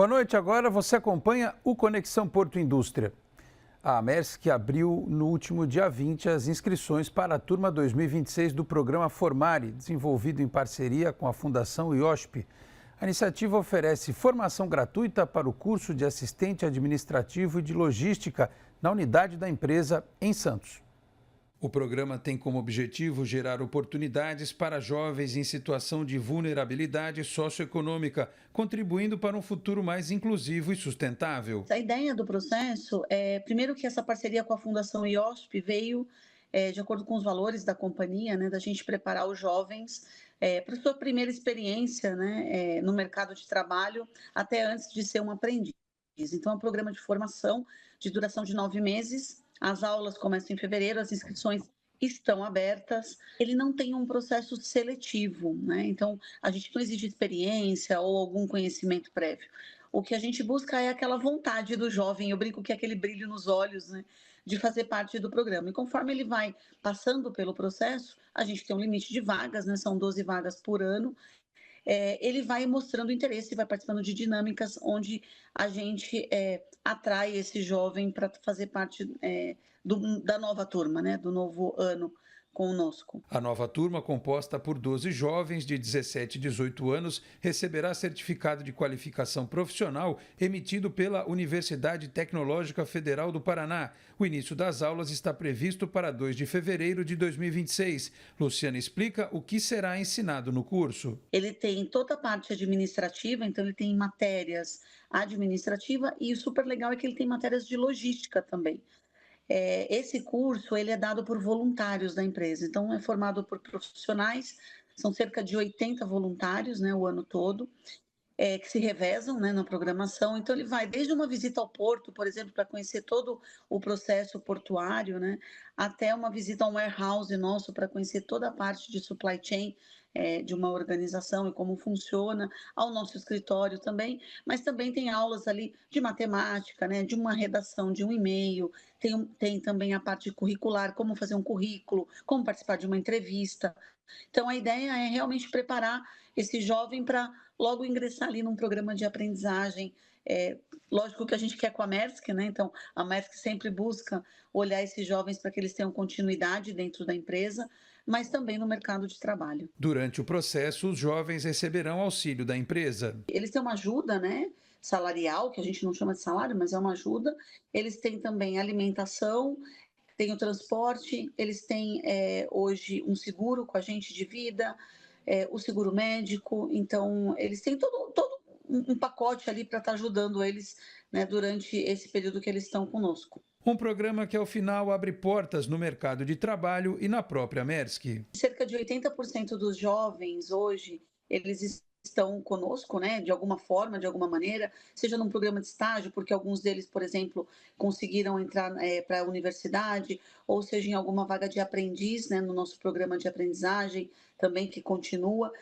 Boa noite, agora você acompanha o Conexão Porto Indústria. A Maersk abriu no último dia 20 as inscrições para a turma 2026 do programa Formare, desenvolvido em parceria com a Fundação IOSP. A iniciativa oferece formação gratuita para o curso de assistente administrativo e de logística na unidade da empresa em Santos. O programa tem como objetivo gerar oportunidades para jovens em situação de vulnerabilidade socioeconômica, contribuindo para um futuro mais inclusivo e sustentável. A ideia do processo é, primeiro, que essa parceria com a Fundação IOSP veio de acordo com os valores da companhia, né, da gente preparar os jovens para a sua primeira experiência, né, no mercado de trabalho, até antes de ser um aprendiz. Então, é um programa de formação de duração de 9 meses. As aulas começam em fevereiro, as inscrições estão abertas. Ele não tem um processo seletivo, né? Então, a gente não exige experiência ou algum conhecimento prévio. O que a gente busca é aquela vontade do jovem, eu brinco que é aquele brilho nos olhos, né, de fazer parte do programa. E conforme ele vai passando pelo processo, a gente tem um limite de vagas, né, são 12 vagas por ano. Ele vai mostrando interesse, vai participando de dinâmicas onde a gente atrai esse jovem para fazer parte da nova turma, né, do novo ano conosco. A nova turma, composta por 12 jovens de 17 e 18 anos, receberá certificado de qualificação profissional emitido pela Universidade Tecnológica Federal do Paraná. O início das aulas está previsto para 2 de fevereiro de 2026. Luciana explica o que será ensinado no curso. Ele tem toda a parte administrativa, então ele tem matérias administrativas e o super legal é que ele tem matérias de logística também. Esse curso ele é dado por voluntários da empresa, então é formado por profissionais, são cerca de 80 voluntários, né, o ano todo, que se revezam, né, na programação. Então ele vai desde uma visita ao porto, por exemplo, para conhecer todo o processo portuário, né, até uma visita a um warehouse nosso para conhecer toda a parte de supply chain de uma organização e como funciona, ao nosso escritório também, mas também tem aulas ali de matemática, né, de uma redação de um e-mail, tem também a parte curricular, como fazer um currículo, como participar de uma entrevista. Então, a ideia é realmente preparar esse jovem para logo ingressar ali num programa de aprendizagem. Lógico que a gente quer com a Maersk, né? Então, a Maersk sempre busca olhar esses jovens para que eles tenham continuidade dentro da empresa, mas também no mercado de trabalho. Durante o processo, os jovens receberão auxílio da empresa. Eles têm uma ajuda, né, salarial, que a gente não chama de salário, mas é uma ajuda. Eles têm também alimentação, tem o transporte, eles têm hoje um seguro com a gente de vida, o seguro médico, então eles têm todo um pacote ali para estar ajudando eles, né, durante esse período que eles estão conosco. Um programa que, ao final, abre portas no mercado de trabalho e na própria Maersk. Cerca de 80% dos jovens hoje, eles estão conosco, né, de alguma forma, de alguma maneira, seja num programa de estágio, porque alguns deles, por exemplo, conseguiram entrar para a universidade, ou seja, em alguma vaga de aprendiz, né, no nosso programa de aprendizagem, também que continua,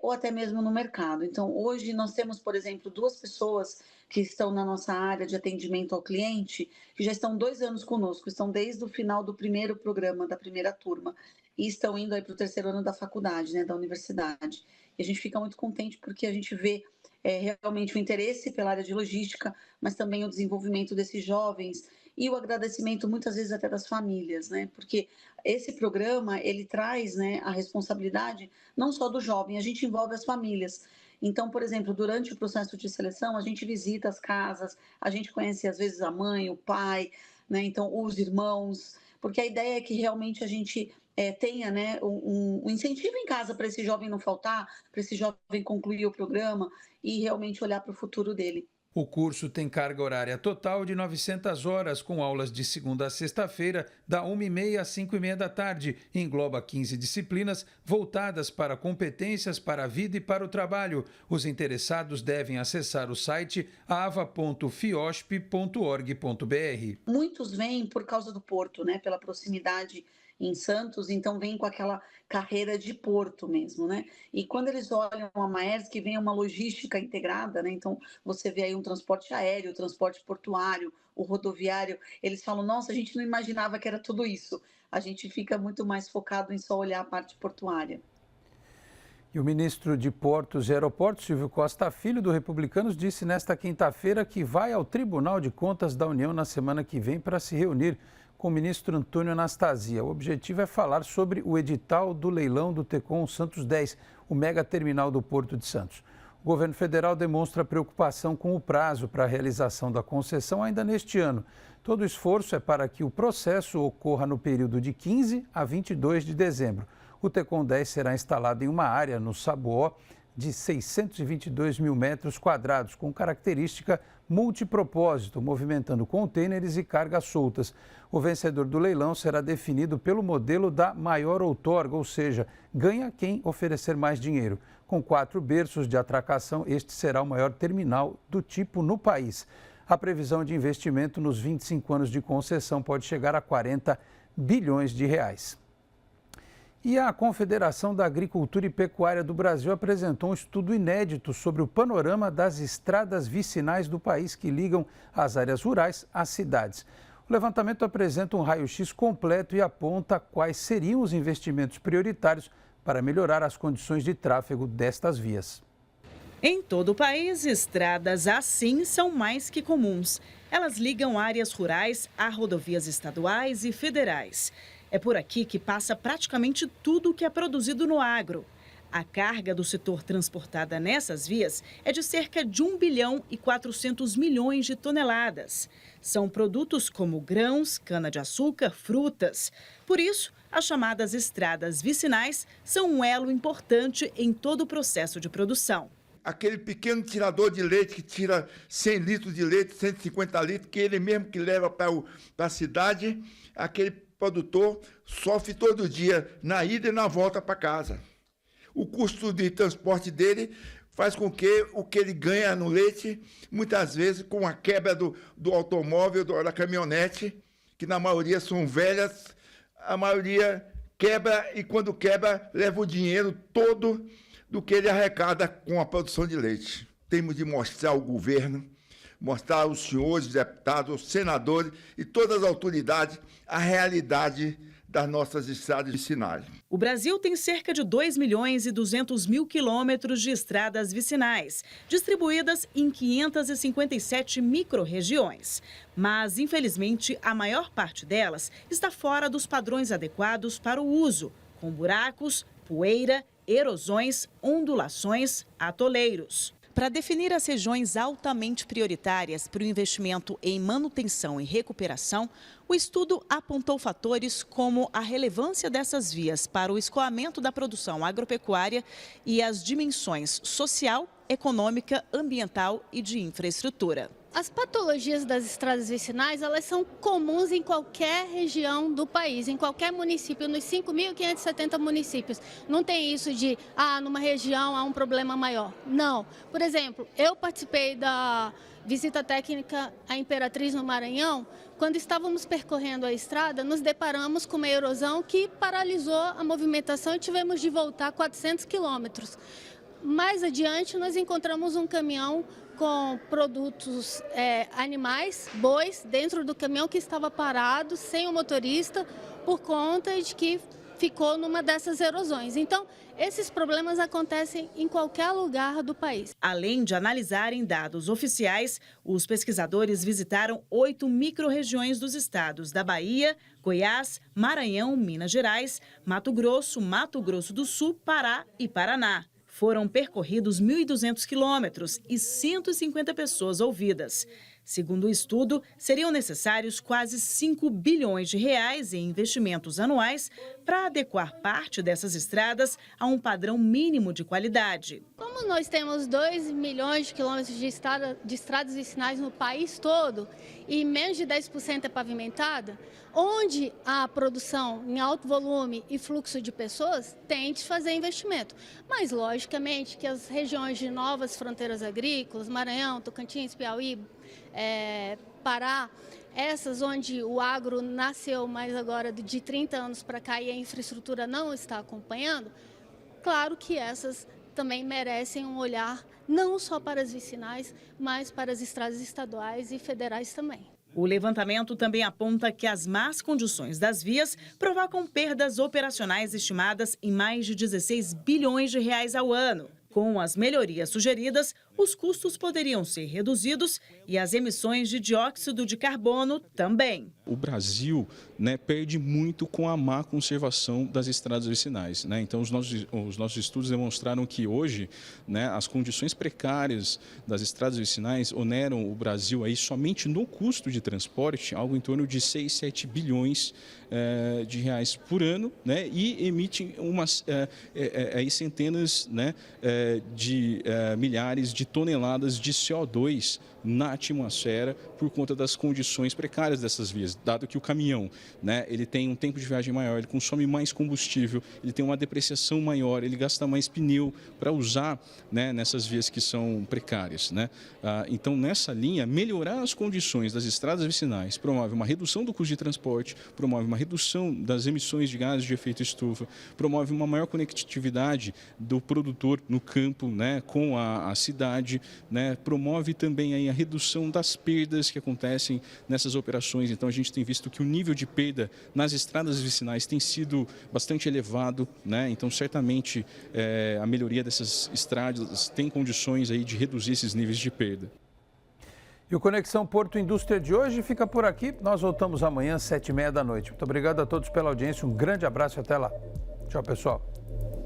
ou até mesmo no mercado. Então, hoje nós temos, por exemplo, 2 pessoas que estão na nossa área de atendimento ao cliente, que já estão 2 anos conosco, estão desde o final do primeiro programa, da primeira turma, e estão indo aí para o 3º ano da faculdade, né, da universidade. E a gente fica muito contente porque a gente vê realmente o interesse pela área de logística, mas também o desenvolvimento desses jovens e o agradecimento muitas vezes até das famílias, né? Porque esse programa ele traz, né, a responsabilidade não só do jovem, a gente envolve as famílias. Então, por exemplo, durante o processo de seleção, a gente visita as casas, a gente conhece às vezes a mãe, o pai, né? Então os irmãos, porque a ideia é que realmente a gente tenha, né, um incentivo em casa para esse jovem não faltar, para esse jovem concluir o programa e realmente olhar para o futuro dele. O curso tem carga horária total de 900 horas, com aulas de segunda a sexta-feira, da 1h30 às 5h30 da tarde. Engloba 15 disciplinas voltadas para competências para a vida e para o trabalho. Os interessados devem acessar o site ava.fiosp.org.br. Muitos vêm por causa do porto, né, pela proximidade em Santos, então vem com aquela carreira de porto mesmo, né? E quando eles olham a Maersk, vem uma logística integrada, né? Então você vê aí um transporte aéreo, o transporte portuário, o rodoviário, eles falam, nossa, a gente não imaginava que era tudo isso. A gente fica muito mais focado em só olhar a parte portuária. E o ministro de Portos e Aeroportos, Silvio Costa Filho, do Republicanos, disse nesta quinta-feira que vai ao Tribunal de Contas da União na semana que vem para se reunir com o ministro Antônio Anastasia. O objetivo é falar sobre o edital do leilão do Tecon Santos 10, o mega terminal do Porto de Santos. O governo federal demonstra preocupação com o prazo para a realização da concessão ainda neste ano. Todo o esforço é para que o processo ocorra no período de 15 a 22 de dezembro. O Tecon 10 será instalado em uma área no Sabuó de 622 mil metros quadrados, com característica multipropósito, movimentando contêineres e cargas soltas. O vencedor do leilão será definido pelo modelo da maior outorga, ou seja, ganha quem oferecer mais dinheiro. Com 4 berços de atracação, este será o maior terminal do tipo no país. A previsão de investimento nos 25 anos de concessão pode chegar a 40 bilhões de reais. E a Confederação da Agricultura e Pecuária do Brasil apresentou um estudo inédito sobre o panorama das estradas vicinais do país que ligam as áreas rurais às cidades. O levantamento apresenta um raio-x completo e aponta quais seriam os investimentos prioritários para melhorar as condições de tráfego destas vias. Em todo o país, estradas assim são mais que comuns. Elas ligam áreas rurais a rodovias estaduais e federais. É por aqui que passa praticamente tudo o que é produzido no agro. A carga do setor transportada nessas vias é de cerca de 1 bilhão e 400 milhões de toneladas. São produtos como grãos, cana-de-açúcar, frutas. Por isso, as chamadas estradas vicinais são um elo importante em todo o processo de produção. Aquele pequeno tirador de leite que tira 100 litros de leite, 150 litros, que ele mesmo que leva para a cidade, aquele produtor sofre todo dia na ida e na volta para casa. O custo de transporte dele faz com que o que ele ganha no leite, muitas vezes com a quebra do automóvel, da caminhonete, que na maioria são velhas, a maioria quebra e quando quebra leva o dinheiro todo do que ele arrecada com a produção de leite. Temos de mostrar ao governo, mostrar aos senhores deputados, aos senadores e todas as autoridades a realidade das nossas estradas vicinais. O Brasil tem cerca de 2 milhões e 200 mil quilômetros de estradas vicinais, distribuídas em 557 micro-regiões. Mas, infelizmente, a maior parte delas está fora dos padrões adequados para o uso, com buracos, poeira, erosões, ondulações, atoleiros. Para definir as regiões altamente prioritárias para o investimento em manutenção e recuperação, o estudo apontou fatores como a relevância dessas vias para o escoamento da produção agropecuária e as dimensões social, econômica, ambiental e de infraestrutura. As patologias das estradas vicinais, elas são comuns em qualquer região do país, em qualquer município, nos 5.570 municípios. Não tem isso de, numa região há um problema maior. Não. Por exemplo, eu participei da visita técnica à Imperatriz no Maranhão. Quando estávamos percorrendo a estrada, nos deparamos com uma erosão que paralisou a movimentação e tivemos de voltar 400 quilômetros. Mais adiante, nós encontramos um caminhão com produtos animais, bois, dentro do caminhão que estava parado, sem o motorista, por conta de que ficou numa dessas erosões. Então, esses problemas acontecem em qualquer lugar do país. Além de analisarem dados oficiais, os pesquisadores visitaram 8 micro-regiões dos estados da Bahia, Goiás, Maranhão, Minas Gerais, Mato Grosso do Sul, Pará e Paraná. Foram percorridos 1.200 quilômetros e 150 pessoas ouvidas. Segundo o estudo, seriam necessários quase 5 bilhões de reais em investimentos anuais para adequar parte dessas estradas a um padrão mínimo de qualidade. Como nós temos 2 milhões de quilômetros de estradas vicinais no país todo e menos de 10% é pavimentada, onde a produção em alto volume e fluxo de pessoas tem de fazer investimento. Mas, logicamente, que as regiões de novas fronteiras agrícolas, Maranhão, Tocantins, Piauí, Pará, essas onde o agro nasceu mais agora de 30 anos para cá e a infraestrutura não está acompanhando, claro que essas também merecem um olhar não só para as vicinais, mas para as estradas estaduais e federais também. O levantamento também aponta que as más condições das vias provocam perdas operacionais estimadas em mais de 16 bilhões de reais ao ano. Com as melhorias sugeridas, os custos poderiam ser reduzidos e as emissões de dióxido de carbono também. O Brasil, perde muito com a má conservação das estradas vicinais. Então, os nossos estudos demonstraram que hoje, as condições precárias das estradas vicinais oneram o Brasil aí somente no custo de transporte algo em torno de 6, 7 bilhões de reais por ano, e emitem centenas de milhares de toneladas de CO2 na atmosfera por conta das condições precárias dessas vias, dado que o caminhão, ele tem um tempo de viagem maior, ele consome mais combustível, ele tem uma depreciação maior, ele gasta mais pneu para usar, nessas vias que são precárias, Então, nessa linha, melhorar as condições das estradas vicinais promove uma redução do custo de transporte, promove uma redução das emissões de gases de efeito estufa, promove uma maior conectividade do produtor no campo, com a cidade, promove também aí a redução das perdas que acontecem nessas operações. Então, a gente tem visto que o nível de perda nas estradas vicinais tem sido bastante elevado, Então, certamente, a melhoria dessas estradas tem condições aí de reduzir esses níveis de perda. E o Conexão Porto Indústria de hoje fica por aqui. Nós voltamos amanhã às 7h30 da noite. Muito obrigado a todos pela audiência. Um grande abraço e até lá. Tchau, pessoal.